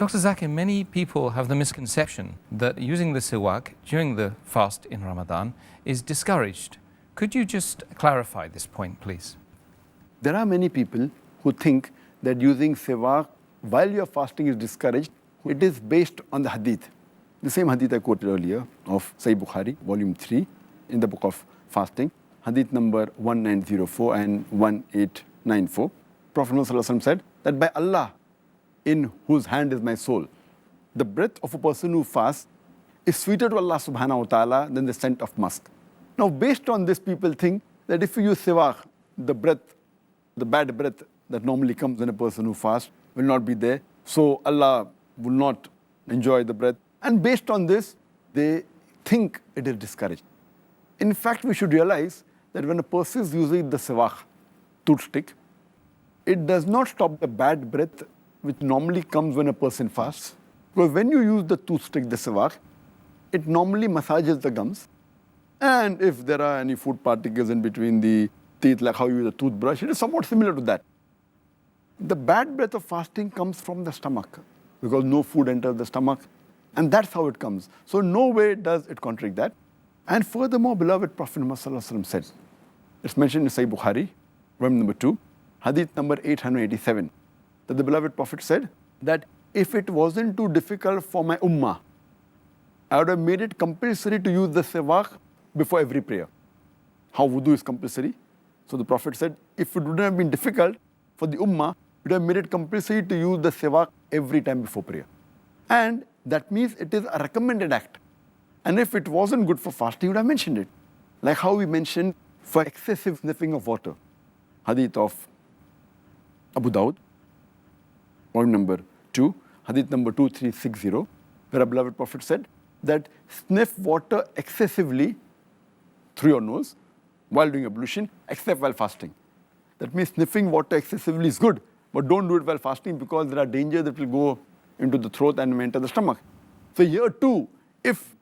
Dr. Zakir, many people have the misconception that using the siwak during the fast in Ramadan is discouraged. Could you just clarify this point, please? There are many people who think that using siwak while you are fasting is discouraged. It is based on the hadith. The same hadith I quoted earlier of Sahih Bukhari, volume 3, in the book of fasting, hadith number 1904 and 1894. Prophet Muhammad said that by Allah, in whose hand is my soul, the breath of a person who fasts is sweeter to Allah subhanahu wa ta'ala than the scent of musk. Now, based on this, people think that if you use siwak, the breath, the bad breath that normally comes when a person who fasts will not be there. So Allah will not enjoy the breath. And based on this, they think it is discouraged. In fact, we should realize that when a person is using the siwak, toothstick, it does not stop the bad breath which normally comes when a person fasts. Because when you use the toothstick, the siwak, it normally massages the gums. And if there are any food particles in between the teeth, like how you use a toothbrush, it is somewhat similar to that. The bad breath of fasting comes from the stomach because no food enters the stomach. And that's how it comes. So no way does it contradict that. And furthermore, beloved Prophet Muhammad said, it's mentioned in Sahih Bukhari, volume number 2, hadith number 887, that the beloved Prophet said that if it wasn't too difficult for my ummah, I would have made it compulsory to use the siwak before every prayer. How wudu is compulsory. So the Prophet said, if it wouldn't have been difficult for the ummah, it would have made it compulsory to use the siwak every time before prayer. And that means it is a recommended act. And if it wasn't good for fasting, he would have mentioned it. Like how we mentioned for excessive sniffing of water. Hadith of Abu Dawud, volume number 2, hadith number 2360, where our beloved Prophet said that sniff water excessively through your nose while doing ablution, except while fasting. That means sniffing water excessively is good, but don't do it while fasting because there are dangers that will go into the throat and enter the stomach. So here too, if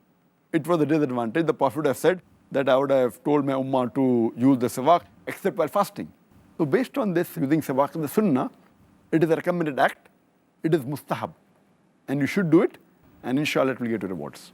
it was a disadvantage, the Prophet would have said that I would have told my ummah to use the siwak except while fasting. So based on this, using siwak in the sunnah, it is a recommended act, it is mustahab. And you should do it, and inshallah it will get you rewards.